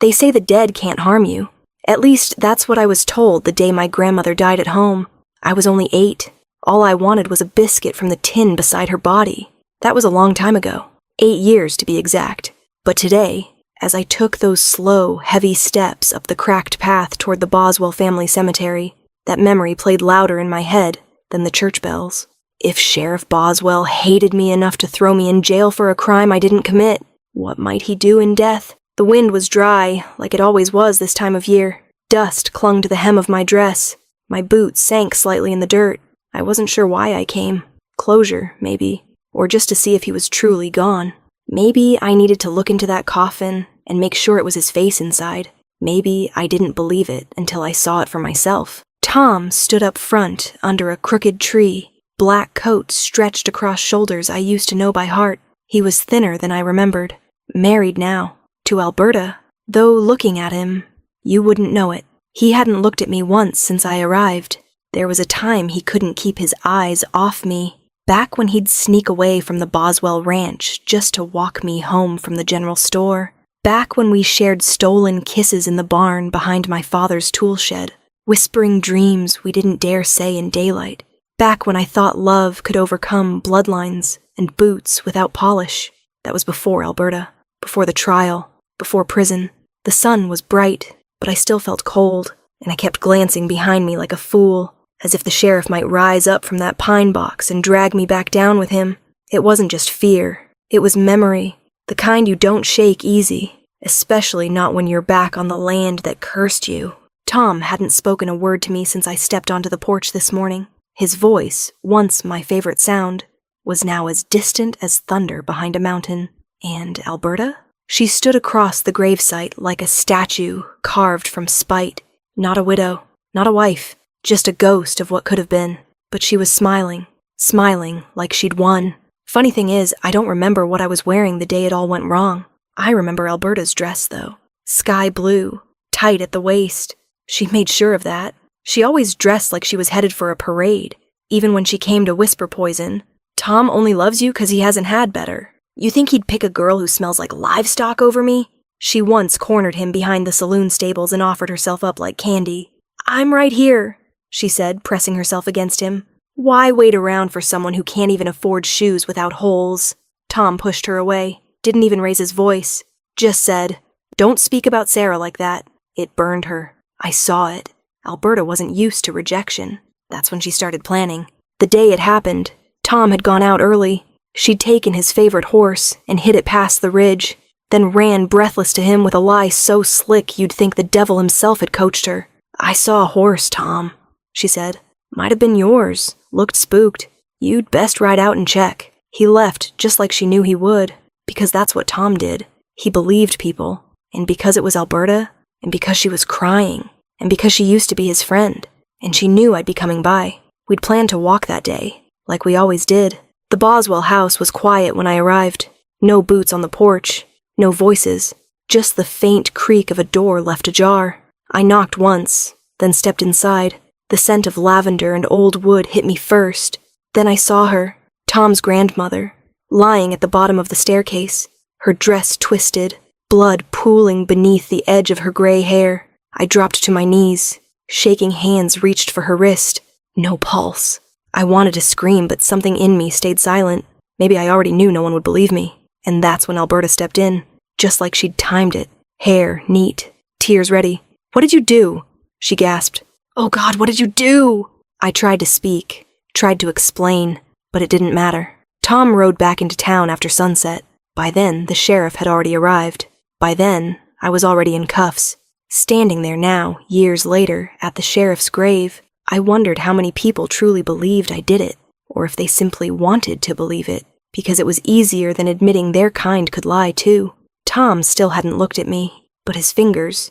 They say the dead can't harm you. At least, that's what I was told the day my grandmother died at home. I was only 8. All I wanted was a biscuit from the tin beside her body. That was a long time ago. 8 years, to be exact. But today, as I took those slow, heavy steps up the cracked path toward the Boswell family cemetery, that memory played louder in my head than the church bells. If Sheriff Boswell hated me enough to throw me in jail for a crime I didn't commit, what might he do in death? The wind was dry, like it always was this time of year. Dust clung to the hem of my dress. My boots sank slightly in the dirt. I wasn't sure why I came. Closure, maybe. Or just to see if he was truly gone. Maybe I needed to look into that coffin and make sure it was his face inside. Maybe I didn't believe it until I saw it for myself. Tom stood up front under a crooked tree, black coat stretched across shoulders I used to know by heart. He was thinner than I remembered. Married now. To Alberta. Though looking at him, you wouldn't know it. He hadn't looked at me once since I arrived. There was a time he couldn't keep his eyes off me. Back when he'd sneak away from the Boswell ranch just to walk me home from the general store. Back when we shared stolen kisses in the barn behind my father's tool shed. Whispering dreams we didn't dare say in daylight. Back when I thought love could overcome bloodlines and boots without polish. That was before Alberta. Before the trial. Before prison. The sun was bright, but I still felt cold, and I kept glancing behind me like a fool, as if the sheriff might rise up from that pine box and drag me back down with him. It wasn't just fear. It was memory. The kind you don't shake easy, especially not when you're back on the land that cursed you. Tom hadn't spoken a word to me since I stepped onto the porch this morning. His voice, once my favorite sound, was now as distant as thunder behind a mountain. And Alberta? She stood across the gravesite like a statue carved from spite. Not a widow, not a wife, just a ghost of what could have been. But she was smiling like she'd won. Funny thing is, I don't remember what I was wearing the day it all went wrong. I remember Alberta's dress, though. Sky blue, tight at the waist. She made sure of that. She always dressed like she was headed for a parade, even when she came to whisper poison. Tom only loves you 'cause he hasn't had better. You think he'd pick a girl who smells like livestock over me? She once cornered him behind the saloon stables and offered herself up like candy. I'm right here, she said, pressing herself against him. Why wait around for someone who can't even afford shoes without holes? Tom pushed her away, didn't even raise his voice, just said, Don't speak about Sarah like that. It burned her. I saw it. Alberta wasn't used to rejection. That's when she started planning. The day it happened, Tom had gone out early. She'd taken his favorite horse and hid it past the ridge, then ran breathless to him with a lie so slick you'd think the devil himself had coached her. I saw a horse, Tom, she said. Might have been yours. Looked spooked. You'd best ride out and check. He left just like she knew he would, because that's what Tom did. He believed people, and because it was Alberta, and because she was crying, and because she used to be his friend, and she knew I'd be coming by. We'd planned to walk that day, like we always did. The Boswell house was quiet when I arrived. No boots on the porch, no voices, just the faint creak of a door left ajar. I knocked once, then stepped inside. The scent of lavender and old wood hit me first. Then I saw her, Tom's grandmother, lying at the bottom of the staircase, her dress twisted, blood pooling beneath the edge of her gray hair. I dropped to my knees. Shaking hands reached for her wrist. No pulse. I wanted to scream, but something in me stayed silent. Maybe I already knew no one would believe me. And that's when Alberta stepped in, just like she'd timed it. Hair neat, tears ready. What did you do? She gasped. Oh God, what did you do? I tried to speak, tried to explain, but it didn't matter. Tom rode back into town after sunset. By then, the sheriff had already arrived. By then, I was already in cuffs. Standing there now, years later, at the sheriff's grave, I wondered how many people truly believed I did it, or if they simply wanted to believe it, because it was easier than admitting their kind could lie too. Tom still hadn't looked at me, but his fingers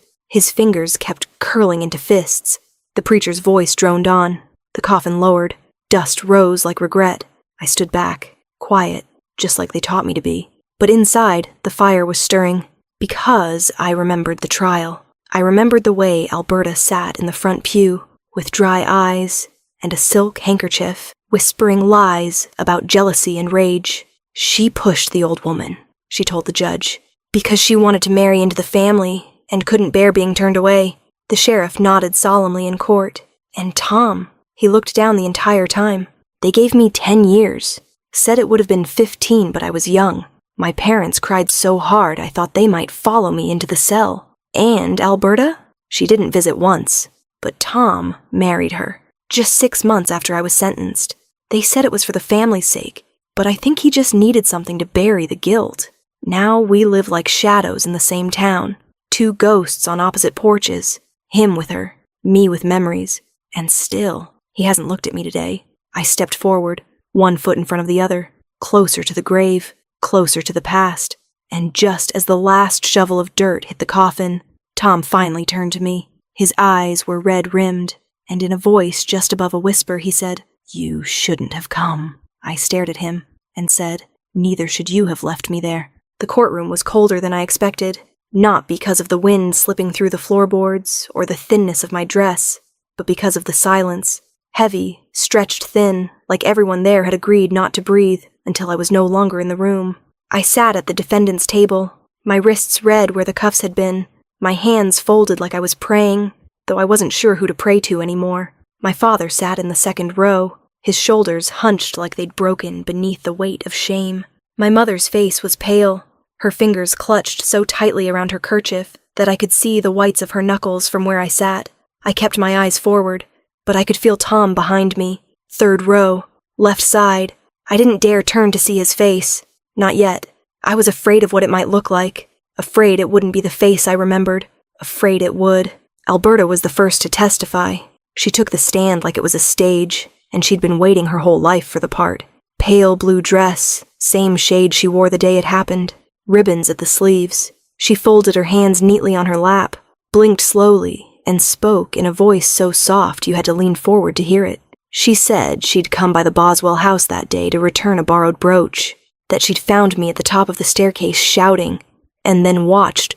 kept curling into fists. The preacher's voice droned on. The coffin lowered. Dust rose like regret. I stood back, quiet, just like they taught me to be. But inside, the fire was stirring, because I remembered the trial. I remembered the way Alberta sat in the front pew, with dry eyes and a silk handkerchief, whispering lies about jealousy and rage. She pushed the old woman, she told the judge, because she wanted to marry into the family, and couldn't bear being turned away. The sheriff nodded solemnly in court. And Tom, he looked down the entire time. They gave me 10 years. Said it would have been 15, but I was young. My parents cried so hard I thought they might follow me into the cell. And Alberta? She didn't visit once. But Tom married her, just 6 months after I was sentenced. They said it was for the family's sake, but I think he just needed something to bury the guilt. Now we live like shadows in the same town. 2 ghosts on opposite porches. Him with her, me with memories. And still, he hasn't looked at me today. I stepped forward, 1 foot in front of the other, closer to the grave, closer to the past. And just as the last shovel of dirt hit the coffin, Tom finally turned to me. His eyes were red-rimmed, and in a voice just above a whisper he said, "You shouldn't have come." I stared at him and said, "Neither should you have left me there." The courtroom was colder than I expected, not because of the wind slipping through the floorboards or the thinness of my dress, but because of the silence. Heavy, stretched thin, like everyone there had agreed not to breathe until I was no longer in the room. I sat at the defendant's table, my wrists red where the cuffs had been, my hands folded like I was praying, though I wasn't sure who to pray to anymore. My father sat in the second row, his shoulders hunched like they'd broken beneath the weight of shame. My mother's face was pale, her fingers clutched so tightly around her kerchief that I could see the whites of her knuckles from where I sat. I kept my eyes forward, but I could feel Tom behind me, 3rd row, left side. I didn't dare turn to see his face. Not yet. I was afraid of what it might look like. Afraid it wouldn't be the face I remembered. Afraid it would. Alberta was the first to testify. She took the stand like it was a stage, and she'd been waiting her whole life for the part. Pale blue dress, same shade she wore the day it happened. Ribbons at the sleeves. She folded her hands neatly on her lap, blinked slowly, and spoke in a voice so soft you had to lean forward to hear it. She said she'd come by the Boswell house that day to return a borrowed brooch, that she'd found me at the top of the staircase shouting, and then watched,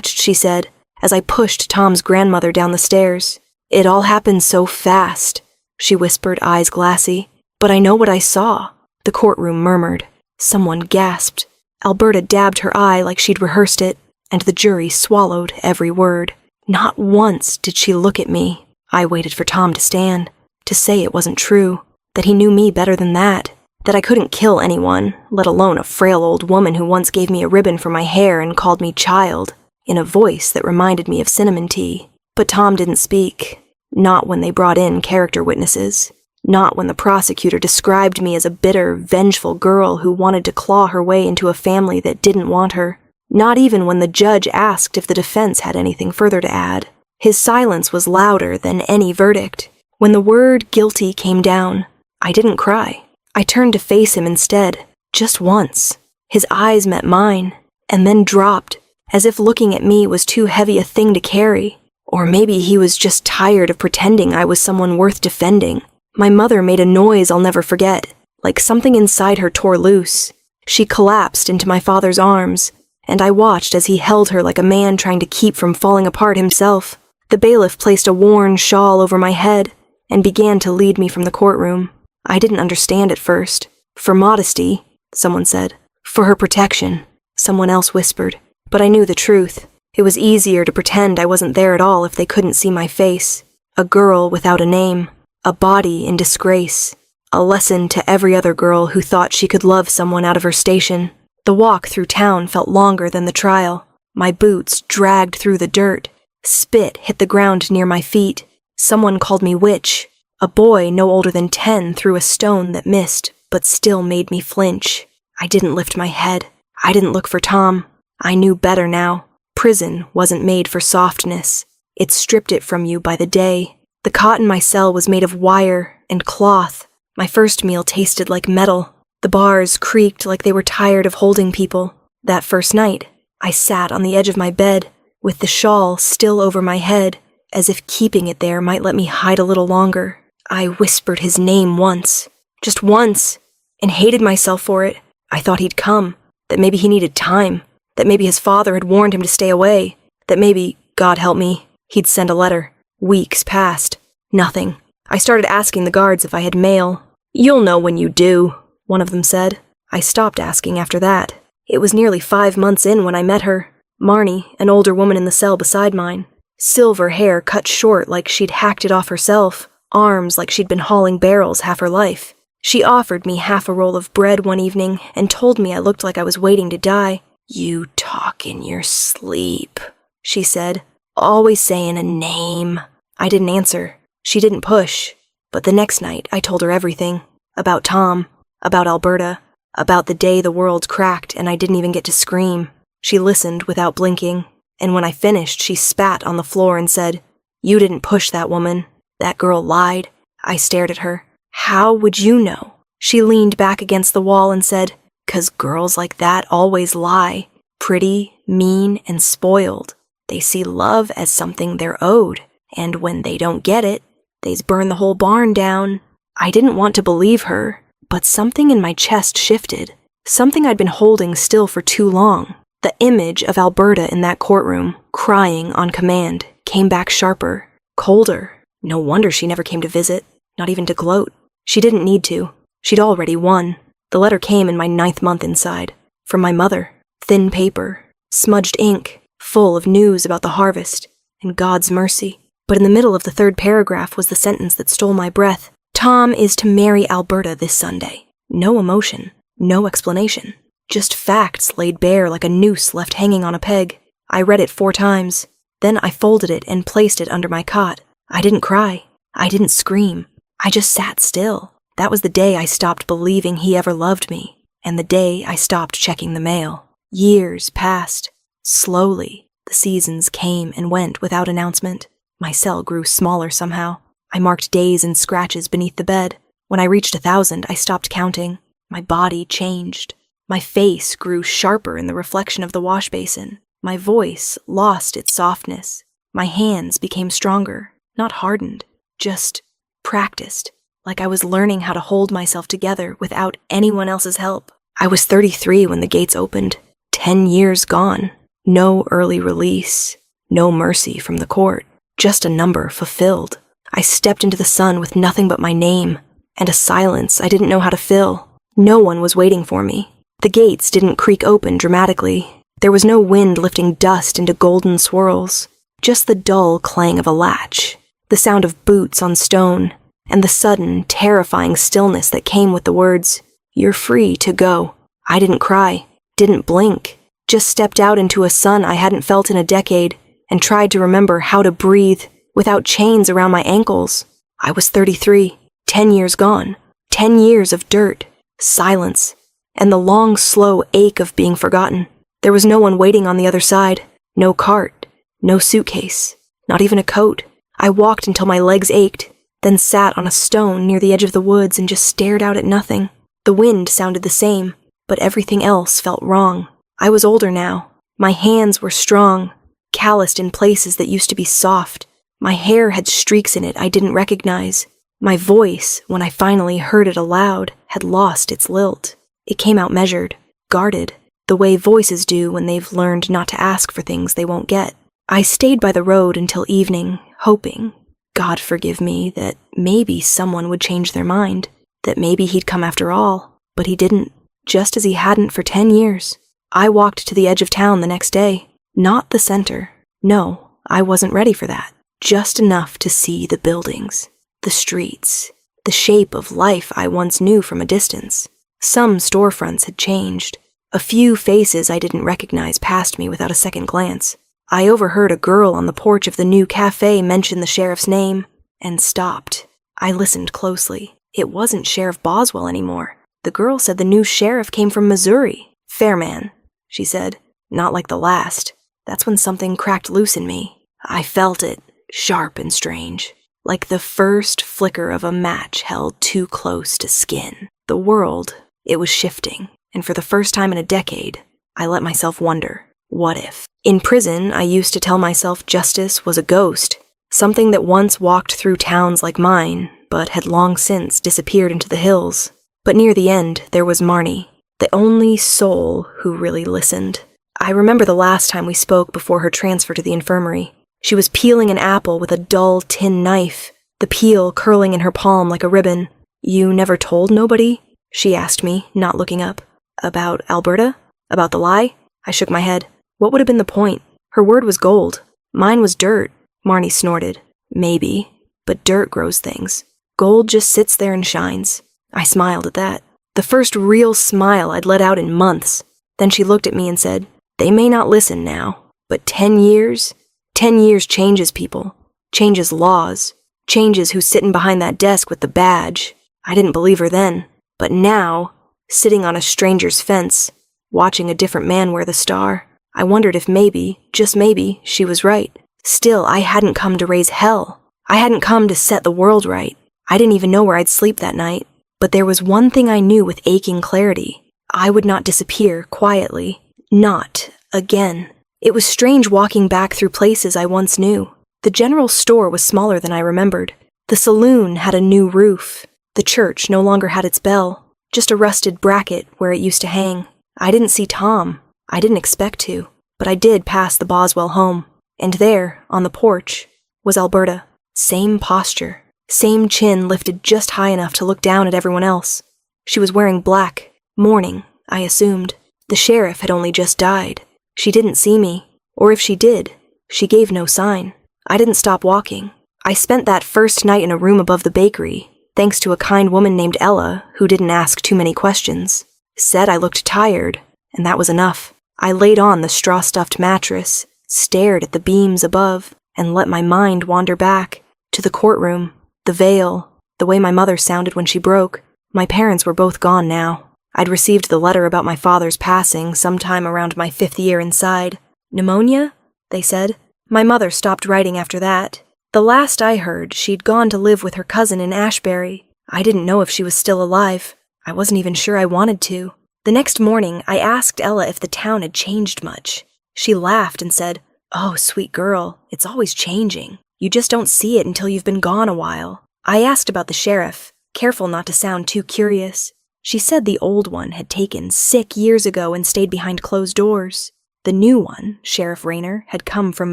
she said, as I pushed Tom's grandmother down the stairs. "It all happened so fast," she whispered, eyes glassy. "But I know what I saw." The courtroom murmured. Someone gasped. Alberta dabbed her eye like she'd rehearsed it, and the jury swallowed every word. Not once did she look at me. I waited for Tom to stand, to say it wasn't true, that he knew me better than that I couldn't kill anyone, let alone a frail old woman who once gave me a ribbon for my hair and called me child, in a voice that reminded me of cinnamon tea. But Tom didn't speak. Not when they brought in character witnesses. Not when the prosecutor described me as a bitter, vengeful girl who wanted to claw her way into a family that didn't want her. Not even when the judge asked if the defense had anything further to add. His silence was louder than any verdict. When the word guilty came down, I didn't cry. I turned to face him instead, just once. His eyes met mine, and then dropped, as if looking at me was too heavy a thing to carry. Or maybe he was just tired of pretending I was someone worth defending. My mother made a noise I'll never forget, like something inside her tore loose. She collapsed into my father's arms, and I watched as he held her like a man trying to keep from falling apart himself. The bailiff placed a worn shawl over my head and began to lead me from the courtroom. I didn't understand at first. For modesty, someone said. For her protection, someone else whispered. But I knew the truth. It was easier to pretend I wasn't there at all if they couldn't see my face. A girl without a name. A body in disgrace. A lesson to every other girl who thought she could love someone out of her station. The walk through town felt longer than the trial. My boots dragged through the dirt. Spit hit the ground near my feet. Someone called me witch. A boy no older than 10 threw a stone that missed, but still made me flinch. I didn't lift my head. I didn't look for Tom. I knew better now. Prison wasn't made for softness. It stripped it from you by the day. The cot in my cell was made of wire and cloth. My first meal tasted like metal. The bars creaked like they were tired of holding people. That first night, I sat on the edge of my bed, with the shawl still over my head, as if keeping it there might let me hide a little longer. I whispered his name once, just once, and hated myself for it. I thought he'd come, that maybe he needed time, that maybe his father had warned him to stay away, that maybe, God help me, he'd send a letter. Weeks passed. Nothing. I started asking the guards if I had mail. "You'll know when you do," one of them said. I stopped asking after that. It was nearly 5 months in when I met her. Marnie, an older woman in the cell beside mine. Silver hair cut short like she'd hacked it off herself, arms like she'd been hauling barrels half her life. She offered me half a roll of bread one evening and told me I looked like I was waiting to die. "You talk in your sleep," she said, always saying a name. I didn't answer. She didn't push. But the next night, I told her everything. About Tom, about Alberta, about the day the world cracked and I didn't even get to scream. She listened without blinking, and when I finished, she spat on the floor and said, "You didn't push that woman. That girl lied." I stared at her. "How would you know?" She leaned back against the wall and said, "'Cause girls like that always lie. Pretty, mean, and spoiled. They see love as something they're owed, and when they don't get it, they's burn the whole barn down." I didn't want to believe her, but something in my chest shifted. Something I'd been holding still for too long. The image of Alberta in that courtroom, crying on command, came back sharper, colder. No wonder she never came to visit, not even to gloat. She didn't need to. She'd already won. The letter came in my 9th month inside. From my mother. Thin paper. Smudged ink. Full of news about the harvest. And God's mercy. But in the middle of the 3rd paragraph was the sentence that stole my breath. "Tom is to marry Alberta this Sunday." No emotion. No explanation. Just facts laid bare like a noose left hanging on a peg. I read it 4 times. Then I folded it and placed it under my cot. I didn't cry. I didn't scream. I just sat still. That was the day I stopped believing he ever loved me, and the day I stopped checking the mail. Years passed. Slowly, the seasons came and went without announcement. My cell grew smaller somehow. I marked days and scratches beneath the bed. When I reached 1,000, I stopped counting. My body changed. My face grew sharper in the reflection of the wash basin. My voice lost its softness. My hands became stronger, not hardened, just practiced, like I was learning how to hold myself together without anyone else's help. I was 33 when the gates opened. 10 years gone. No early release. No mercy from the court. Just a number fulfilled. I stepped into the sun with nothing but my name, and a silence I didn't know how to fill. No one was waiting for me. The gates didn't creak open dramatically. There was no wind lifting dust into golden swirls. Just the dull clang of a latch, the sound of boots on stone, and the sudden, terrifying stillness that came with the words, "You're free to go." I didn't cry, didn't blink, just stepped out into a sun I hadn't felt in a decade and tried to remember how to breathe without chains around my ankles. I was 33, 10 years gone, 10 years of dirt, silence, and the long, slow ache of being forgotten. There was no one waiting on the other side, no cart, no suitcase, not even a coat. I walked until my legs ached, then sat on a stone near the edge of the woods and just stared out at nothing. The wind sounded the same, but everything else felt wrong. I was older now. My hands were strong, calloused in places that used to be soft. My hair had streaks in it I didn't recognize. My voice, when I finally heard it aloud, had lost its lilt. It came out measured, guarded, the way voices do when they've learned not to ask for things they won't get. I stayed by the road until evening, hoping, God forgive me, that maybe someone would change their mind, that maybe he'd come after all, but he didn't, just as he hadn't for 10 years. I walked to the edge of town the next day, not the center. No, I wasn't ready for that. Just enough to see the buildings, the streets, the shape of life I once knew from a distance. Some storefronts had changed. A few faces I didn't recognize passed me without a second glance. I overheard a girl on the porch of the new cafe mention the sheriff's name, and stopped. I listened closely. It wasn't Sheriff Boswell anymore. The girl said the new sheriff came from Missouri. "Fair man," she said. "Not like the last." That's when something cracked loose in me. I felt it, sharp and strange, like the first flicker of a match held too close to skin. The world, it was shifting, and for the first time in a decade, I let myself wonder, what if? In prison, I used to tell myself justice was a ghost, something that once walked through towns like mine, but had long since disappeared into the hills. But near the end, there was Marnie, the only soul who really listened. I remember the last time we spoke before her transfer to the infirmary. She was peeling an apple with a dull tin knife, the peel curling in her palm like a ribbon. "You never told nobody?" she asked me, not looking up. "About Alberta? About the lie?" I shook my head. What would have been the point? Her word was gold. Mine was dirt. Marnie snorted. Maybe, but dirt grows things. Gold just sits there and shines. I smiled at that. The first real smile I'd let out in months. Then she looked at me and said, "They may not listen now, but 10 years? 10 years changes people. Changes laws. Changes who's sitting behind that desk with the badge." I didn't believe her then, but now, sitting on a stranger's fence, watching a different man wear the star, I wondered if maybe, just maybe, she was right. Still, I hadn't come to raise hell. I hadn't come to set the world right. I didn't even know where I'd sleep that night. But there was one thing I knew with aching clarity. I would not disappear quietly. Not again. It was strange walking back through places I once knew. The general store was smaller than I remembered. The saloon had a new roof. The church no longer had its bell, just a rusted bracket where it used to hang. I didn't see Tom. I didn't expect to. But I did pass the Boswell home. And there, on the porch, was Alberta. Same posture. Same chin lifted just high enough to look down at everyone else. She was wearing black. Mourning, I assumed. The sheriff had only just died. She didn't see me. Or if she did, she gave no sign. I didn't stop walking. I spent that first night in a room above the bakery, thanks to a kind woman named Ella who didn't ask too many questions. Said I looked tired, and that was enough. I laid on the straw-stuffed mattress, stared at the beams above, and let my mind wander back to the courtroom, the veil, the way my mother sounded when she broke. My parents were both gone now. I'd received the letter about my father's passing sometime around my 5th year inside. Pneumonia? They said. My mother stopped writing after that. The last I heard, she'd gone to live with her cousin in Ashbury. I didn't know if she was still alive. I wasn't even sure I wanted to. The next morning, I asked Ella if the town had changed much. She laughed and said, "Oh, sweet girl, it's always changing. You just don't see it until you've been gone a while." I asked about the sheriff, careful not to sound too curious. She said the old one had taken sick years ago and stayed behind closed doors. The new one, Sheriff Rayner, had come from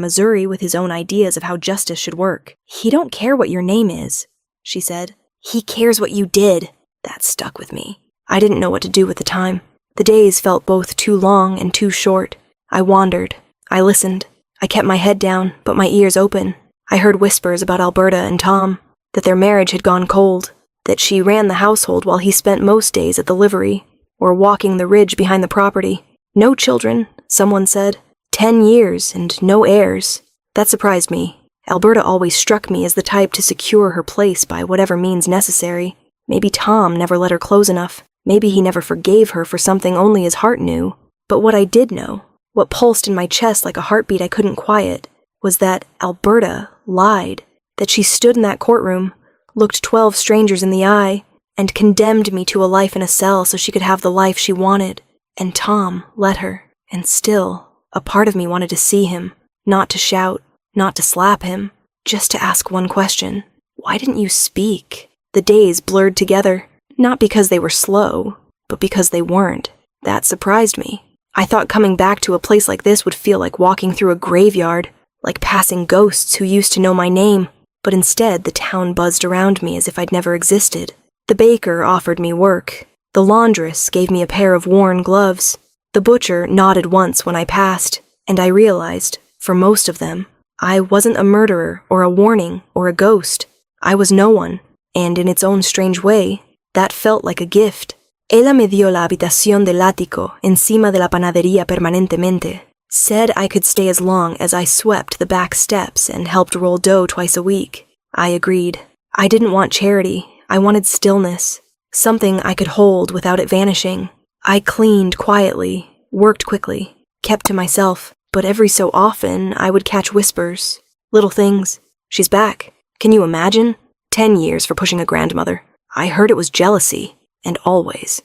Missouri with his own ideas of how justice should work. "He don't care what your name is," she said. "He cares what you did." That stuck with me. I didn't know what to do with the time. The days felt both too long and too short. I wandered. I listened. I kept my head down, but my ears open. I heard whispers about Alberta and Tom, that their marriage had gone cold, that she ran the household while he spent most days at the livery, or walking the ridge behind the property. No children, someone said. 10 years and no heirs. That surprised me. Alberta always struck me as the type to secure her place by whatever means necessary. Maybe Tom never let her close enough. Maybe he never forgave her for something only his heart knew. But what I did know, what pulsed in my chest like a heartbeat I couldn't quiet, was that Alberta lied, that she stood in that courtroom, looked 12 strangers in the eye, and condemned me to a life in a cell so she could have the life she wanted. And Tom let her. And still, a part of me wanted to see him, not to shout, not to slap him, just to ask one question. Why didn't you speak? The days blurred together, not because they were slow, but because they weren't. That surprised me. I thought coming back to a place like this would feel like walking through a graveyard, like passing ghosts who used to know my name, but instead the town buzzed around me as if I'd never existed. The baker offered me work. The laundress gave me a pair of worn gloves. The butcher nodded once when I passed, and I realized, for most of them, I wasn't a murderer or a warning or a ghost. I was no one, and in its own strange way, that felt like a gift. Ella me dio la habitación del ático encima de la panadería permanentemente. Said I could stay as long as I swept the back steps and helped roll dough twice a week. I agreed. I didn't want charity. I wanted stillness. Something I could hold without it vanishing. I cleaned quietly, worked quickly, kept to myself, but every so often I would catch whispers. Little things. "She's back. Can you imagine? 10 years for pushing a grandmother. I heard it was jealousy. And always,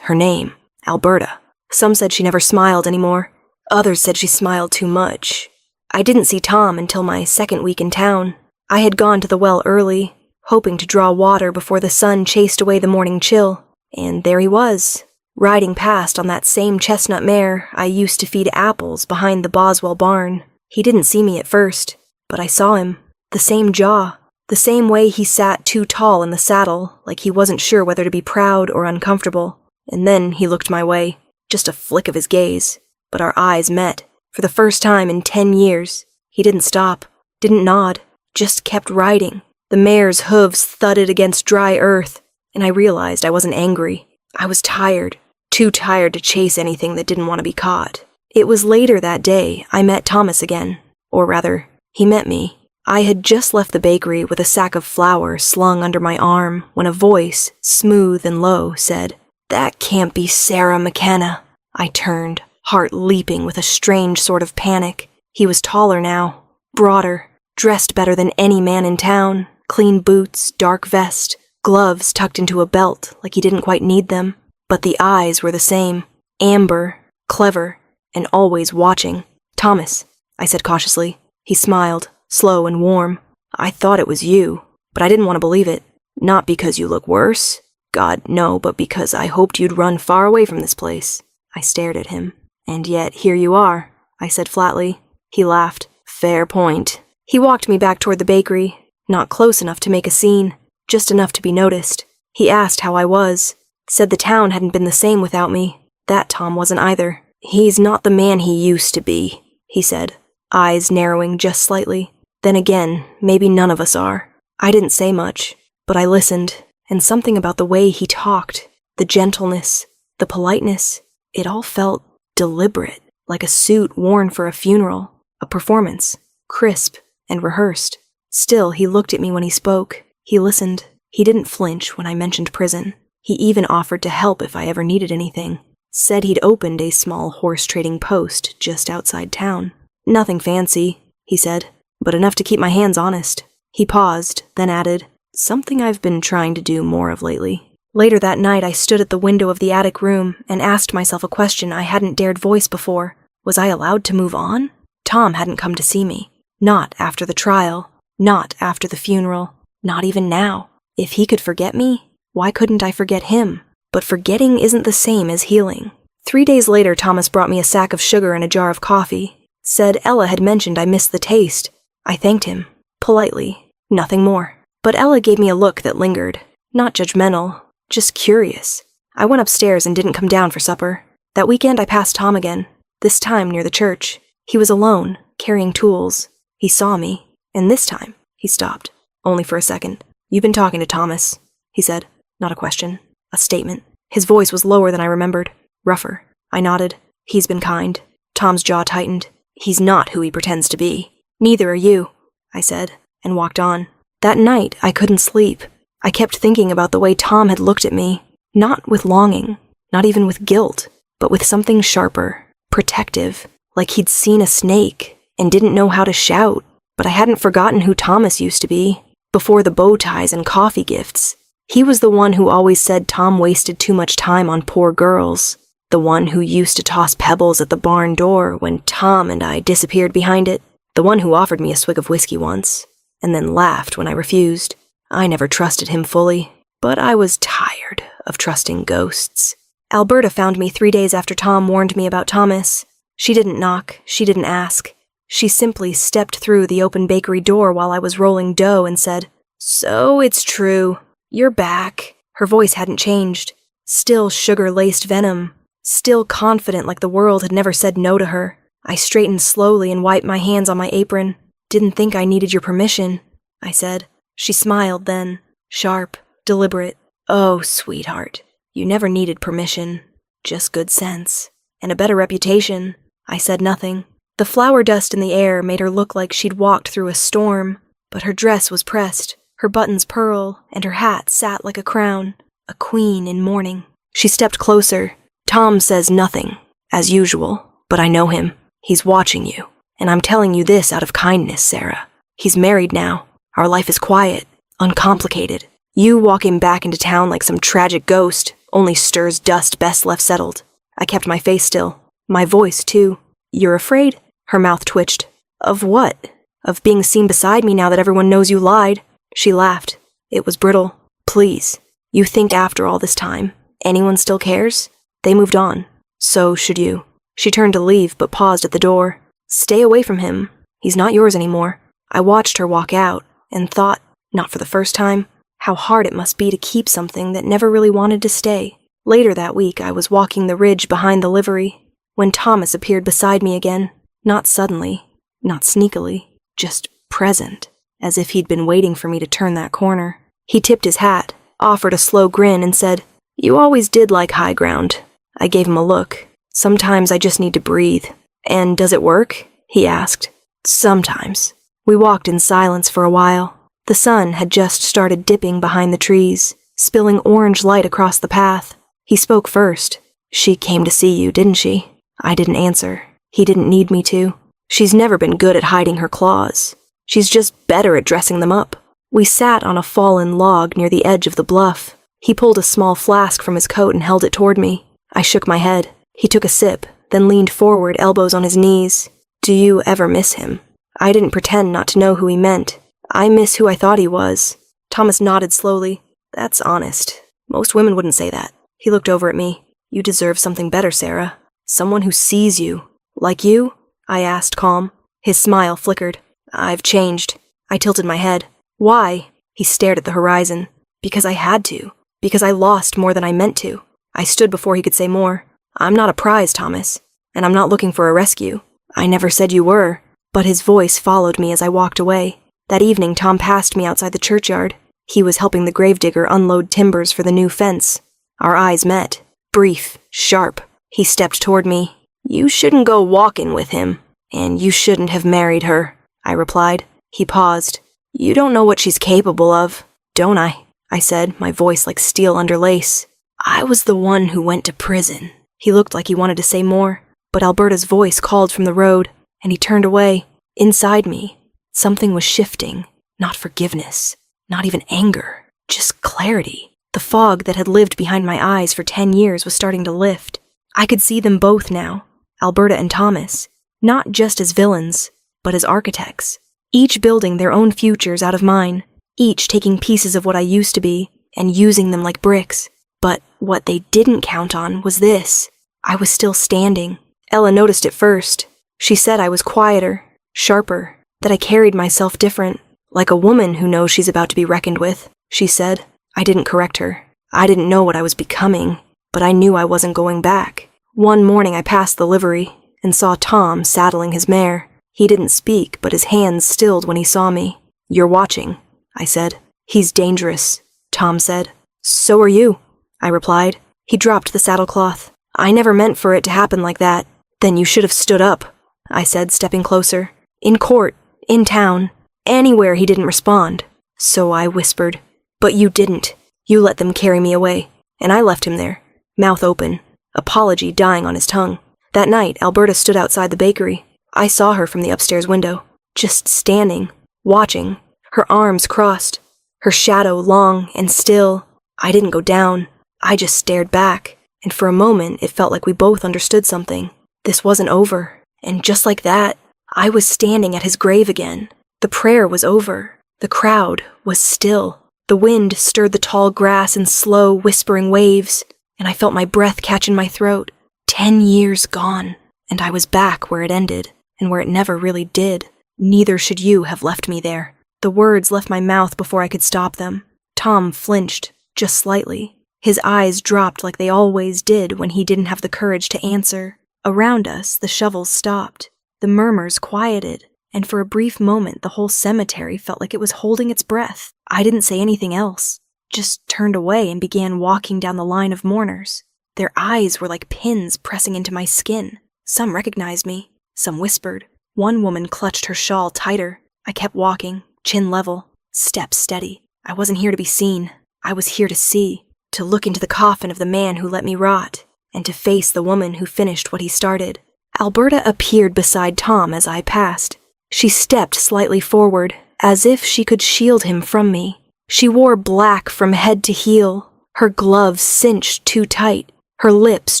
her name, Alberta. Some said she never smiled anymore. Others said she smiled too much. I didn't see Tom until my 2nd week in town. I had gone to the well early, hoping to draw water before the sun chased away the morning chill. And there he was, riding past on that same chestnut mare I used to feed apples behind the Boswell barn. He didn't see me at first, but I saw him. The same jaw. The same way he sat too tall in the saddle, like he wasn't sure whether to be proud or uncomfortable. And then he looked my way. Just a flick of his gaze. but our eyes met, for the first time in 10 years. He didn't stop, didn't nod, just kept riding. The mare's hooves thudded against dry earth, and I realized I wasn't angry. I was tired, too tired to chase anything that didn't want to be caught. It was later that day I met Thomas again, or rather, he met me. I had just left the bakery with a sack of flour slung under my arm when a voice, smooth and low, said, "That can't be Sarah McKenna." I turned, heart leaping with a strange sort of panic. He was taller now, broader, dressed better than any man in town, clean boots, dark vest, gloves tucked into a belt like he didn't quite need them. But the eyes were the same, amber, clever, and always watching. "Thomas," I said cautiously. He smiled, slow and warm. "I thought it was you, but I didn't want to believe it. Not because you look worse. God, no, but because I hoped you'd run far away from this place." I stared at him. "And yet, here you are," I said flatly. He laughed. "Fair point." He walked me back toward the bakery, not close enough to make a scene, just enough to be noticed. He asked how I was, said the town hadn't been the same without me. That Tom wasn't either. "He's not the man he used to be," he said, eyes narrowing just slightly. "Then again, maybe none of us are." I didn't say much, but I listened, and something about the way he talked, the gentleness, the politeness, it all felt deliberate, like a suit worn for a funeral, a performance, crisp and rehearsed. Still, he looked at me when he spoke. He listened. He didn't flinch when I mentioned prison. He even offered to help if I ever needed anything. Said he'd opened a small horse-trading post just outside town. "Nothing fancy," he said, "but enough to keep my hands honest." He paused, then added, "Something I've been trying to do more of lately." Later that night I stood at the window of the attic room and asked myself a question I hadn't dared voice before. Was I allowed to move on? Tom hadn't come to see me. Not after the trial. Not after the funeral. Not even now. If he could forget me, why couldn't I forget him? But forgetting isn't the same as healing. 3 days later, Thomas brought me a sack of sugar and a jar of coffee. Said Ella had mentioned I missed the taste. I thanked him. Politely. Nothing more. But Ella gave me a look that lingered. Not judgmental. Just curious. I went upstairs and didn't come down for supper. That weekend I passed Tom again. This time near the church. He was alone, carrying tools. He saw me. And this time, he stopped. Only for a second. "You've been talking to Thomas," he said. Not a question. A statement. His voice was lower than I remembered. Rougher. I nodded. "He's been kind." Tom's jaw tightened. "He's not who he pretends to be." "Neither are you," I said, and walked on. That night, I couldn't sleep. I kept thinking about the way Tom had looked at me. Not with longing, not even with guilt, but with something sharper, protective, like he'd seen a snake and didn't know how to shout. But I hadn't forgotten who Thomas used to be, before the bow ties and coffee gifts. He was the one who always said Tom wasted too much time on poor girls. The one who used to toss pebbles at the barn door when Tom and I disappeared behind it. The one who offered me a swig of whiskey once, and then laughed when I refused. I never trusted him fully, but I was tired of trusting ghosts. Alberta found me 3 days after Tom warned me about Thomas. She didn't knock, she didn't ask. She simply stepped through the open bakery door while I was rolling dough and said, "So it's true. You're back." Her voice hadn't changed. Still sugar-laced venom. Still confident like the world had never said no to her. I straightened slowly and wiped my hands on my apron. "Didn't think I needed your permission," I said. She smiled then, sharp, deliberate. "Oh, sweetheart, you never needed permission. Just good sense. And a better reputation." I said nothing. The flour dust in the air made her look like she'd walked through a storm, but her dress was pressed, her buttons pearl, and her hat sat like a crown, a queen in mourning. She stepped closer. "Tom says nothing, as usual, but I know him. He's watching you, and I'm telling you this out of kindness, Sarah. He's married now. Our life is quiet, uncomplicated. You walking back into town like some tragic ghost only stirs dust best left settled." I kept my face still. My voice, too. "You're afraid?" Her mouth twitched. "Of what? Of being seen beside me now that everyone knows you lied?" She laughed. It was brittle. "Please, you think after all this time, anyone still cares? They moved on. So should you." She turned to leave, but paused at the door. "Stay away from him. He's not yours anymore." I watched her walk out, and thought, not for the first time, how hard it must be to keep something that never really wanted to stay. Later that week, I was walking the ridge behind the livery. when Thomas appeared beside me again. Not suddenly, not sneakily, just present, as if he'd been waiting for me to turn that corner. He tipped his hat, offered a slow grin, and said, "You always did like high ground." I gave him a look. "Sometimes I just need to breathe." "And does it work?" he asked. "Sometimes." We walked in silence for a while. The sun had just started dipping behind the trees, spilling orange light across the path. He spoke first. "She came to see you, didn't she?" I didn't answer. He didn't need me to. "She's never been good at hiding her claws. She's just better at dressing them up." We sat on a fallen log near the edge of the bluff. He pulled a small flask from his coat and held it toward me. I shook my head. He took a sip, then leaned forward, elbows on his knees. "Do you ever miss him?" I didn't pretend not to know who he meant. "I miss who I thought he was." Thomas nodded slowly. "That's honest. Most women wouldn't say that." He looked over at me. "You deserve something better, Sarah. Someone who sees you." "Like you?" I asked, calm. His smile flickered. "I've changed." I tilted my head. "Why?" He stared at the horizon. "Because I had to. Because I lost more than I meant to." I stood before he could say more. "I'm not a prize, Thomas. And I'm not looking for a rescue." "I never said you were." But his voice followed me as I walked away. That evening, Tom passed me outside the churchyard. He was helping the gravedigger unload timbers for the new fence. Our eyes met. Brief, sharp. He stepped toward me. "You shouldn't go walking with him. And you shouldn't have married her," I replied. He paused. "You don't know what she's capable of." "Don't I?" I said, my voice like steel under lace. "I was the one who went to prison." He looked like he wanted to say more, but Alberta's voice called from the road, and he turned away. Inside me, something was shifting. Not forgiveness, not even anger, just clarity. The fog that had lived behind my eyes for 10 years was starting to lift. I could see them both now, Alberta and Thomas, not just as villains, but as architects, each building their own futures out of mine, each taking pieces of what I used to be and using them like bricks. But what they didn't count on was this. I was still standing. Ella noticed it first. She said I was quieter, sharper, that I carried myself different, like a woman who knows she's about to be reckoned with, she said. I didn't correct her. I didn't know what I was becoming, but I knew I wasn't going back. One morning I passed the livery and saw Tom saddling his mare. He didn't speak, but his hands stilled when he saw me. "You're watching," I said. "He's dangerous," Tom said. "So are you," I replied. He dropped the saddlecloth. "I never meant for it to happen like that." "Then you should have stood up," I said, stepping closer. "In court, in town, anywhere." He didn't respond. So I whispered, "But you didn't. You let them carry me away." And I left him there, mouth open, apology dying on his tongue. That night, Alberta stood outside the bakery. I saw her from the upstairs window, just standing, watching, her arms crossed, her shadow long and still. I didn't go down. I just stared back, and for a moment it felt like we both understood something. This wasn't over. And just like that, I was standing at his grave again. The prayer was over. The crowd was still. The wind stirred the tall grass in slow, whispering waves, and I felt my breath catch in my throat. 10 years gone, and I was back where it ended, and where it never really did. Neither should you have left me there. The words left my mouth before I could stop them. Tom flinched, just slightly. His eyes dropped like they always did when he didn't have the courage to answer. Around us, the shovels stopped. The murmurs quieted, and for a brief moment the whole cemetery felt like it was holding its breath. I didn't say anything else, just turned away and began walking down the line of mourners. Their eyes were like pins pressing into my skin. Some recognized me, some whispered. One woman clutched her shawl tighter. I kept walking, chin level, steps steady. I wasn't here to be seen. I was here to see, to look into the coffin of the man who let me rot, and to face the woman who finished what he started. Alberta appeared beside Tom as I passed. She stepped slightly forward, as if she could shield him from me. She wore black from head to heel, her gloves cinched too tight, her lips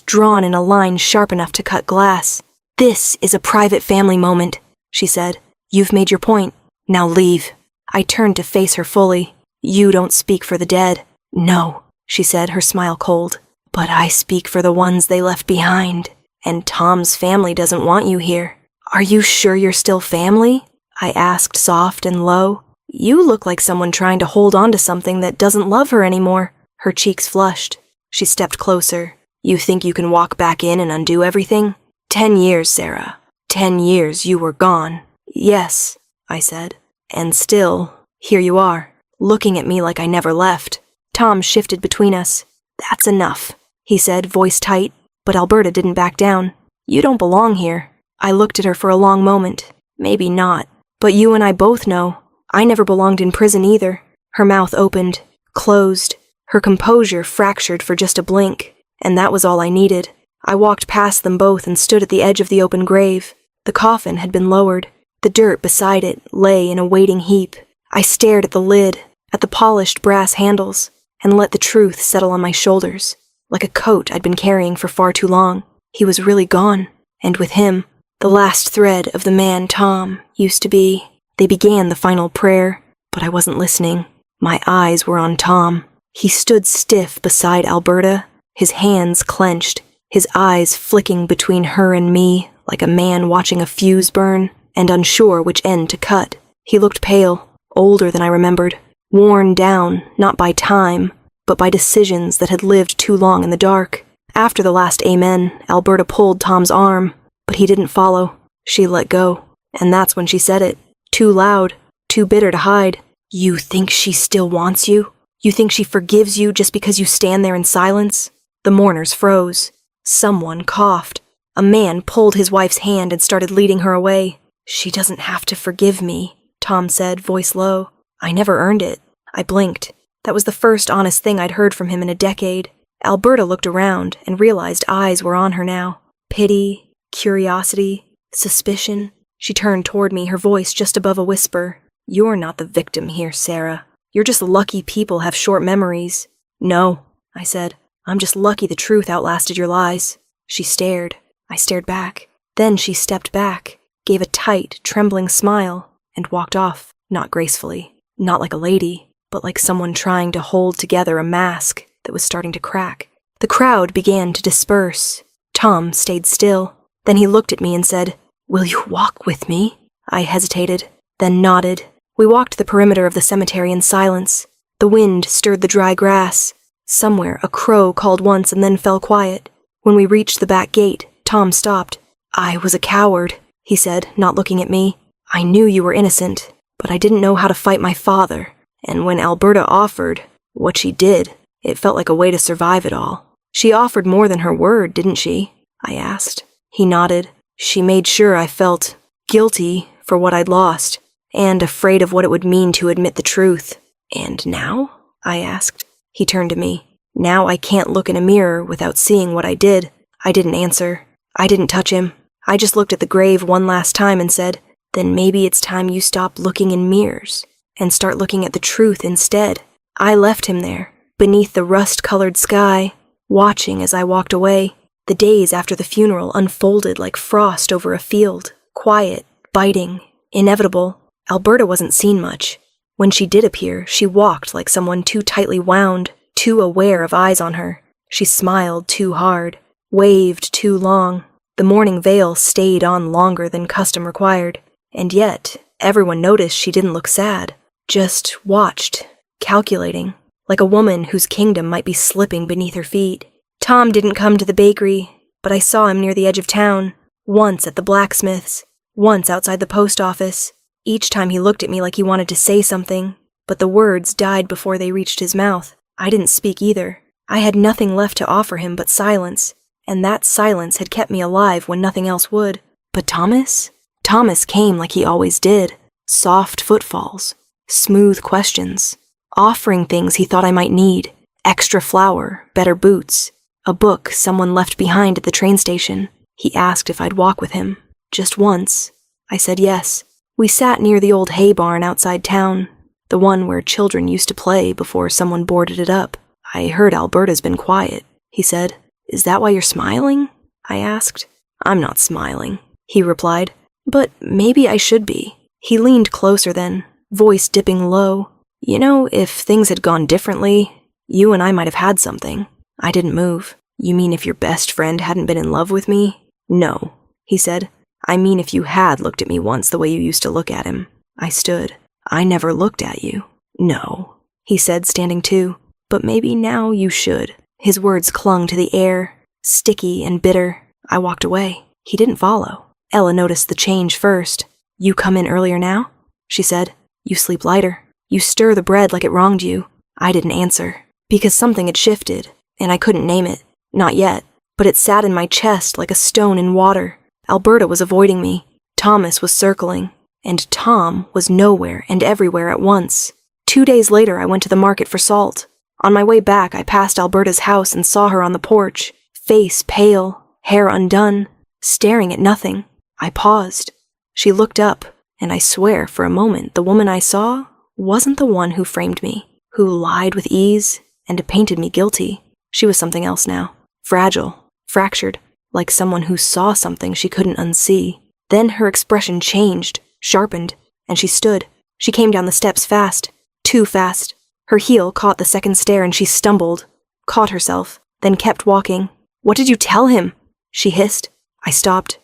drawn in a line sharp enough to cut glass. "This is a private family moment," she said. "You've made your point. Now leave." I turned to face her fully. "You don't speak for the dead." "No," she said, her smile cold. "But I speak for the ones they left behind. And Tom's family doesn't want you here." "Are you sure you're still family?" I asked, soft and low. "You look like someone trying to hold on to something that doesn't love her anymore." Her cheeks flushed. She stepped closer. "You think you can walk back in and undo everything? 10 years, Sarah. 10 years you were gone. Yes, I said. And still, here you are, looking at me like I never left. Tom shifted between us. That's enough, he said, voice tight, but Alberta didn't back down. You don't belong here. I looked at her for a long moment. Maybe not, but you and I both know. I never belonged in prison either. Her mouth opened, closed, her composure fractured for just a blink, and that was all I needed. I walked past them both and stood at the edge of the open grave. The coffin had been lowered. The dirt beside it lay in a waiting heap. I stared at the lid, at the polished brass handles, and let the truth settle on my shoulders, like a coat I'd been carrying for far too long. He was really gone, and with him, the last thread of the man Tom used to be. They began the final prayer, but I wasn't listening. My eyes were on Tom. He stood stiff beside Alberta, his hands clenched, his eyes flicking between her and me like a man watching a fuse burn and unsure which end to cut. He looked pale, older than I remembered, worn down not by time, but by decisions that had lived too long in the dark. After the last amen, Alberta pulled Tom's arm, but he didn't follow. She let go, and that's when she said it, too loud, too bitter to hide. You think she still wants you? You think she forgives you just because you stand there in silence? The mourners froze. Someone coughed. A man pulled his wife's hand and started leading her away. She doesn't have to forgive me, Tom said, voice low. I never earned it. I blinked. That was the first honest thing I'd heard from him in a decade. Alberta looked around and realized eyes were on her now. Pity, curiosity, suspicion. She turned toward me, her voice just above a whisper. You're not the victim here, Sarah. You're just lucky people have short memories. No, I said. I'm just lucky the truth outlasted your lies. She stared. I stared back. Then she stepped back, gave a tight, trembling smile, and walked off, not gracefully, not like a lady, but like someone trying to hold together a mask that was starting to crack. The crowd began to disperse. Tom stayed still. Then he looked at me and said, Will you walk with me? I hesitated, then nodded. We walked the perimeter of the cemetery in silence. The wind stirred the dry grass. Somewhere a crow called once and then fell quiet. When we reached the back gate, Tom stopped. I was a coward, he said, not looking at me. I knew you were innocent, but I didn't know how to fight my father. And when Alberta offered what she did, it felt like a way to survive it all. She offered more than her word, didn't she? I asked. He nodded. She made sure I felt guilty for what I'd lost, and afraid of what it would mean to admit the truth. And now? I asked. He turned to me. Now I can't look in a mirror without seeing what I did. I didn't answer. I didn't touch him. I just looked at the grave one last time and said, Then maybe it's time you stop looking in mirrors and start looking at the truth instead. I left him there, beneath the rust-colored sky, watching as I walked away. The days after the funeral unfolded like frost over a field, quiet, biting, inevitable. Alberta wasn't seen much. When she did appear, she walked like someone too tightly wound, too aware of eyes on her. She smiled too hard, waved too long. The mourning veil stayed on longer than custom required, and yet everyone noticed she didn't look sad, just watched, calculating, like a woman whose kingdom might be slipping beneath her feet. Tom didn't come to the bakery, but I saw him near the edge of town, once at the blacksmith's, once outside the post office. Each time he looked at me like he wanted to say something, but the words died before they reached his mouth. I didn't speak either. I had nothing left to offer him but silence, and that silence had kept me alive when nothing else would. But Thomas? Thomas came like he always did. Soft footfalls, smooth questions, offering things he thought I might need. Extra flour, better boots, a book someone left behind at the train station. He asked if I'd walk with him. Just once. I said yes. We sat near the old hay barn outside town, the one where children used to play before someone boarded it up. I heard Alberta's been quiet, he said. Is that why you're smiling? I asked. I'm not smiling, he replied, but maybe I should be. He leaned closer then, voice dipping low. You know, if things had gone differently, you and I might have had something. I didn't move. You mean if your best friend hadn't been in love with me? No, he said. I mean if you had looked at me once the way you used to look at him. I stood. I never looked at you. No, he said, standing too. But maybe now you should. His words clung to the air, sticky and bitter. I walked away. He didn't follow. Ella noticed the change first. "You come in earlier now?" she said. "You sleep lighter. You stir the bread like it wronged you." I didn't answer, because something had shifted, and I couldn't name it. Not yet, but it sat in my chest like a stone in water. Alberta was avoiding me. Thomas was circling, and Tom was nowhere and everywhere at once. 2 days later, I went to the market for salt. On my way back, I passed Alberta's house and saw her on the porch, face pale, hair undone, staring at nothing. I paused. She looked up, and I swear for a moment the woman I saw wasn't the one who framed me, who lied with ease and painted me guilty. She was something else now. Fragile, fractured, like someone who saw something she couldn't unsee. Then her expression changed, sharpened, and she stood. She came down the steps fast, too fast. Her heel caught the second stair and she stumbled, caught herself, then kept walking. "What did you tell him?" she hissed. I stopped.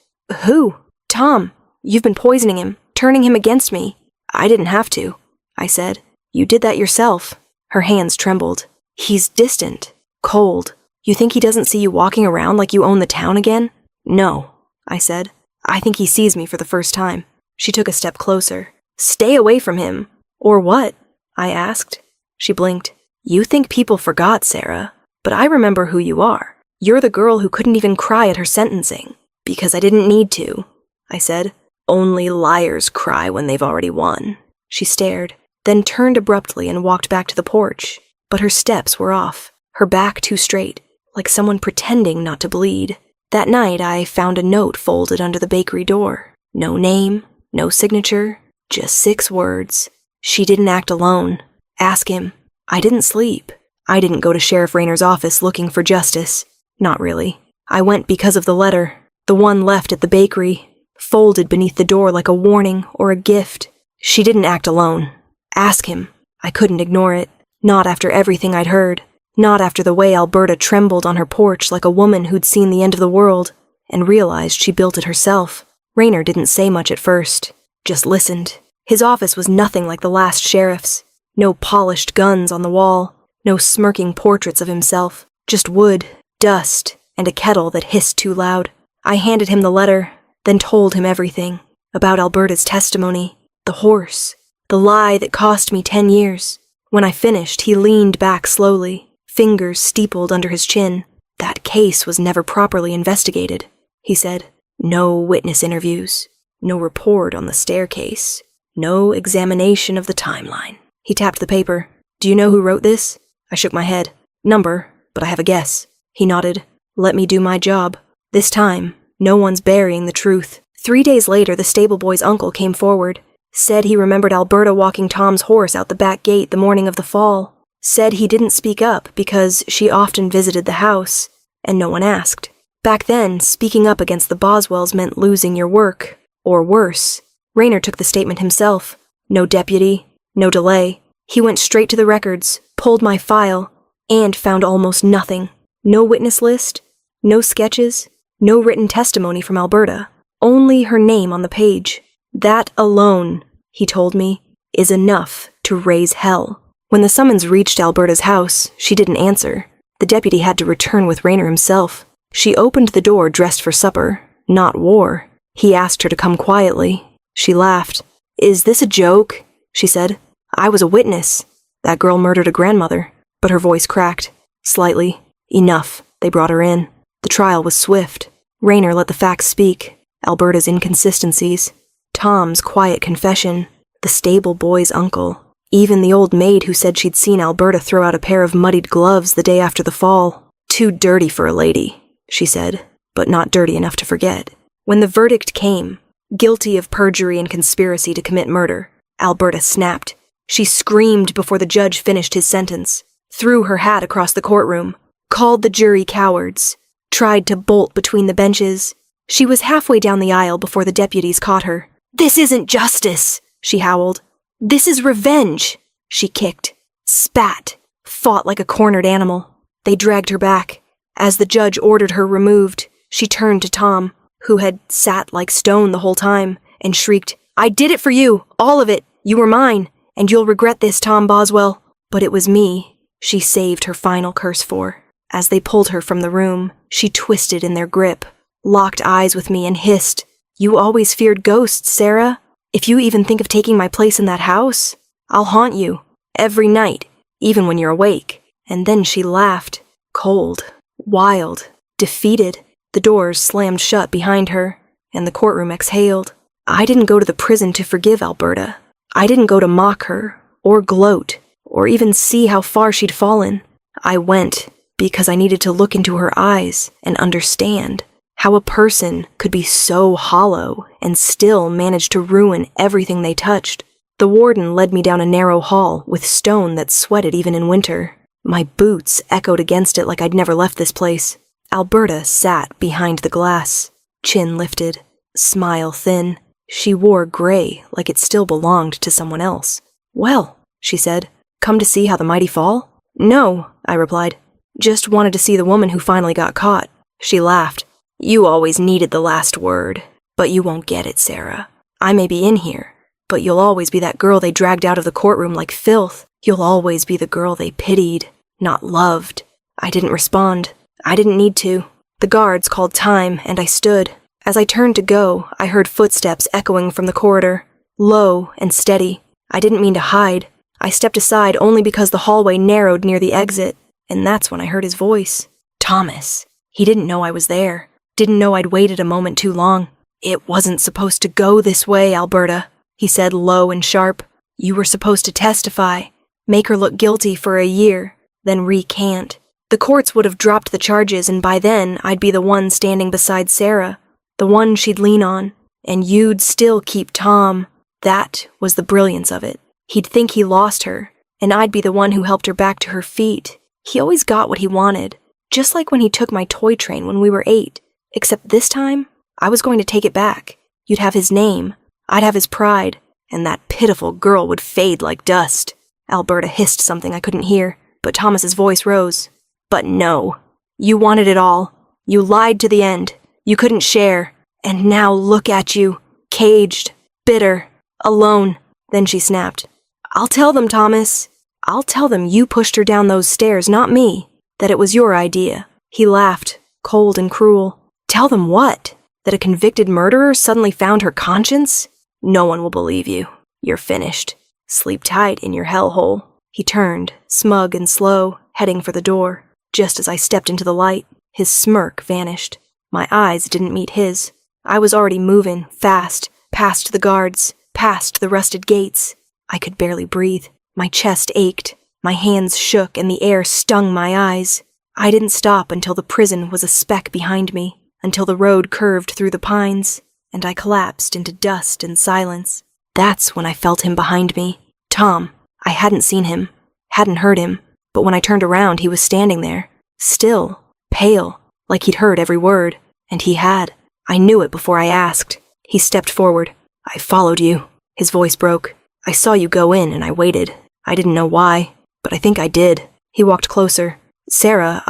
"Who?" "Tom. You've been poisoning him, turning him against me." "I didn't have to," I said. "You did that yourself." Her hands trembled. "He's distant, cold. You think he doesn't see you walking around like you own the town again?" "No," I said. "I think he sees me for the first time." She took a step closer. "Stay away from him." "Or what?" I asked. She blinked. "You think people forgot, Sarah, but I remember who you are. You're the girl who couldn't even cry at her sentencing. Because I didn't need to," I said. "Only liars cry when they've already won." She stared, then turned abruptly and walked back to the porch. But her steps were off, her back too straight, like someone pretending not to bleed. That night I found a note folded under the bakery door. No name, no signature, just 6 words. She didn't act alone. Ask him. I didn't sleep. I didn't go to Sheriff Rayner's office looking for justice. Not really. I went because of the letter, the one left at the bakery, folded beneath the door like a warning or a gift. She didn't act alone. Ask him. I couldn't ignore it. Not after everything I'd heard. Not after the way Alberta trembled on her porch like a woman who'd seen the end of the world and realized she built it herself. Rayner didn't say much at first, just listened. His office was nothing like the last sheriff's. No polished guns on the wall, no smirking portraits of himself, just wood, dust, and a kettle that hissed too loud. I handed him the letter, then told him everything. About Alberta's testimony, the horse, the lie that cost me 10 years. When I finished, he leaned back slowly, fingers steepled under his chin. "That case was never properly investigated," he said. "No witness interviews, no report on the staircase, no examination of the timeline." He tapped the paper. "Do you know who wrote this?" I shook my head. "Number, but I have a guess." He nodded. "Let me do my job. This time, no one's burying the truth." 3 days later, the stable boy's uncle came forward. Said he remembered Alberta walking Tom's horse out the back gate the morning of the fall. Said he didn't speak up because she often visited the house, and no one asked. Back then, speaking up against the Boswells meant losing your work, or worse. Rayner took the statement himself. No deputy, no delay. He went straight to the records, pulled my file, and found almost nothing. No witness list, no sketches, no written testimony from Alberta. Only her name on the page. That alone, he told me, is enough to raise hell. When the summons reached Alberta's house, she didn't answer. The deputy had to return with Rayner himself. She opened the door dressed for supper, not war. He asked her to come quietly. She laughed. "Is this a joke?" she said. "I was a witness. That girl murdered a grandmother." But her voice cracked. Slightly. Enough. They brought her in. The trial was swift. Rayner let the facts speak. Alberta's inconsistencies. Tom's quiet confession. The stable boy's uncle. Even the old maid who said she'd seen Alberta throw out a pair of muddied gloves the day after the fall. "Too dirty for a lady," she said, "but not dirty enough to forget." When the verdict came, guilty of perjury and conspiracy to commit murder, Alberta snapped. She screamed before the judge finished his sentence, threw her hat across the courtroom, called the jury cowards, tried to bolt between the benches. She was halfway down the aisle before the deputies caught her. "This isn't justice," she howled. "This is revenge." She kicked, spat, fought like a cornered animal. They dragged her back. As the judge ordered her removed, she turned to Tom, who had sat like stone the whole time, and shrieked, "I did it for you, all of it. You were mine, and you'll regret this, Tom Boswell." But it was me she saved her final curse for. As they pulled her from the room, she twisted in their grip, locked eyes with me and hissed, "You always feared ghosts, Sarah. If you even think of taking my place in that house, I'll haunt you, every night, even when you're awake." And then she laughed, cold, wild, defeated. The doors slammed shut behind her, and the courtroom exhaled. I didn't go to the prison to forgive Alberta. I didn't go to mock her, or gloat, or even see how far she'd fallen. I went because I needed to look into her eyes and understand how a person could be so hollow and still manage to ruin everything they touched. The warden led me down a narrow hall with stone that sweated even in winter. My boots echoed against it like I'd never left this place. Alberta sat behind the glass, chin lifted, smile thin. She wore gray like it still belonged to someone else. "Well," she said, "come to see how the mighty fall?" "No," I replied. "Just wanted to see the woman who finally got caught." She laughed. "You always needed the last word, but you won't get it, Sarah. I may be in here, but you'll always be that girl they dragged out of the courtroom like filth. You'll always be the girl they pitied, not loved." I didn't respond. I didn't need to. The guards called time, and I stood. As I turned to go, I heard footsteps echoing from the corridor, low and steady. I didn't mean to hide. I stepped aside only because the hallway narrowed near the exit, and that's when I heard his voice. Thomas. He didn't know I was there. Didn't know I'd waited a moment too long. "It wasn't supposed to go this way, Alberta," he said low and sharp. "You were supposed to testify, make her look guilty for a year, then recant. The courts would have dropped the charges, and by then I'd be the one standing beside Sarah, the one she'd lean on, and you'd still keep Tom." That was the brilliance of it. He'd think he lost her, and I'd be the one who helped her back to her feet. He always got what he wanted, just like when he took my toy train when we were 8, except this time, I was going to take it back. You'd have his name, I'd have his pride, and that pitiful girl would fade like dust. Alberta hissed something I couldn't hear, but Thomas's voice rose. "But no, you wanted it all. You lied to the end. You couldn't share. And now look at you, caged, bitter, alone." Then she snapped. "I'll tell them, Thomas. I'll tell them you pushed her down those stairs, not me. That it was your idea." He laughed, cold and cruel. "Tell them what? That a convicted murderer suddenly found her conscience? No one will believe you. You're finished. Sleep tight in your hellhole." He turned, smug and slow, heading for the door. Just as I stepped into the light, his smirk vanished. My eyes didn't meet his. I was already moving, fast, past the guards, past the rusted gates. I could barely breathe. My chest ached. My hands shook and the air stung my eyes. I didn't stop until the prison was a speck behind me, until the road curved through the pines, and I collapsed into dust and silence. That's when I felt him behind me. Tom. I hadn't seen him, hadn't heard him, but when I turned around he was standing there, still, pale, like he'd heard every word, and he had. I knew it before I asked. He stepped forward. "I followed you." His voice broke. "I saw you go in and I waited. I didn't know why, but I think I did." He walked closer. "Sarah,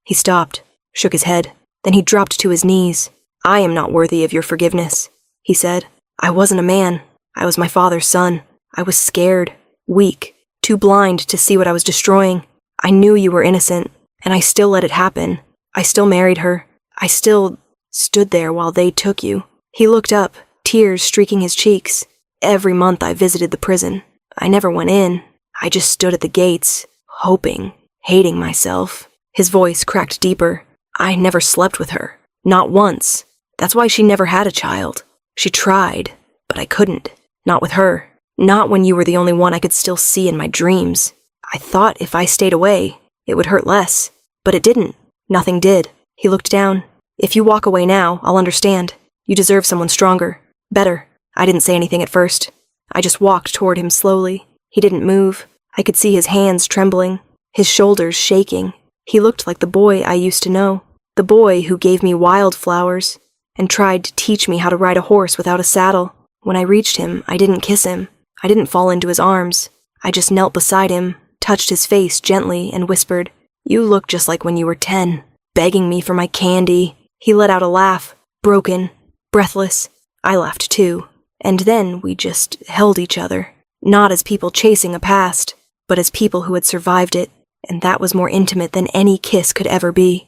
He stopped, shook his head. Then he dropped to his knees. "I am not worthy of your forgiveness," he said. "I wasn't a man. I was my father's son. I was scared, weak, too blind to see what I was destroying. I knew you were innocent, and I still let it happen. I still married her. I still stood there while they took you." He looked up, tears streaking his cheeks. "Every month I visited the prison. I never went in. I just stood at the gates, hoping, hating myself." His voice cracked deeper. "I never slept with her. Not once. That's why she never had a child. She tried, but I couldn't. Not with her. Not when you were the only one I could still see in my dreams. I thought if I stayed away, it would hurt less. But it didn't. Nothing did." He looked down. "If you walk away now, I'll understand. You deserve someone stronger. Better." I didn't say anything at first. I just walked toward him slowly. He didn't move. I could see his hands trembling, his shoulders shaking. He looked like the boy I used to know. The boy who gave me wildflowers and tried to teach me how to ride a horse without a saddle. When I reached him, I didn't kiss him. I didn't fall into his arms. I just knelt beside him, touched his face gently, and whispered, "You look just like when you were 10, begging me for my candy." He let out a laugh, broken, breathless. I laughed too. And then we just held each other, not as people chasing a past, but as people who had survived it, and that was more intimate than any kiss could ever be.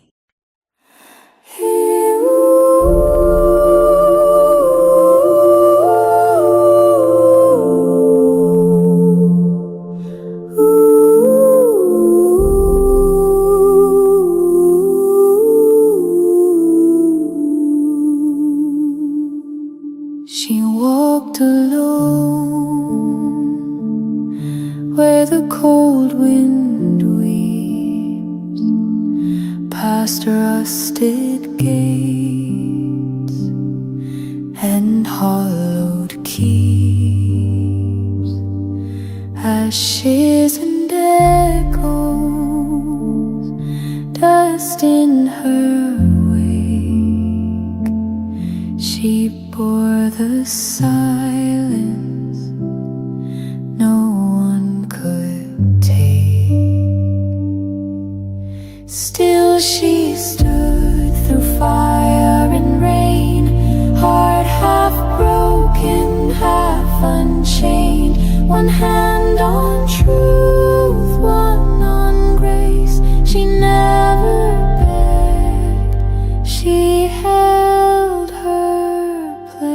where the cold wind weeps past rusted gates and hollowed keeps, ashes and echoes, dust in her wake. She bore the silence no one could take. Still she stood through fire and rain, heart half broken, half unchained, one hand on truth, one on grace. She never begged, she held her place.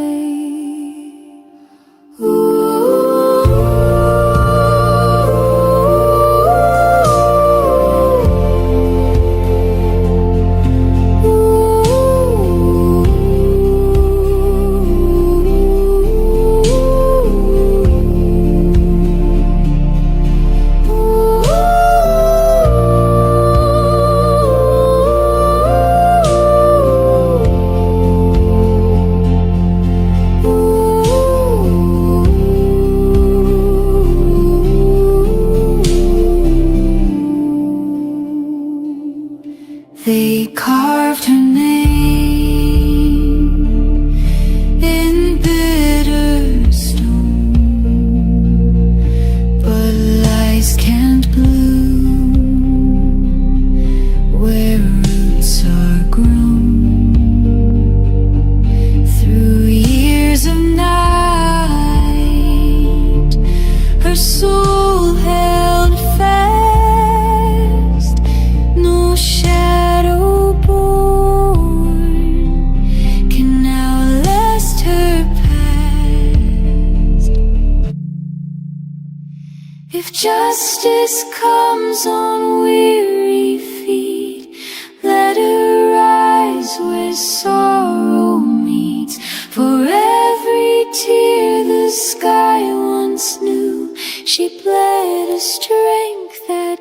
They carved her name in bitter stone, but lies can't bloom where roots are grown. Through years of night, her soul held fast. No shadow born can now last her past. If justice comes on weary feet, let her rise where sorrow meets. For every tear the sky once knew, she bled a strength that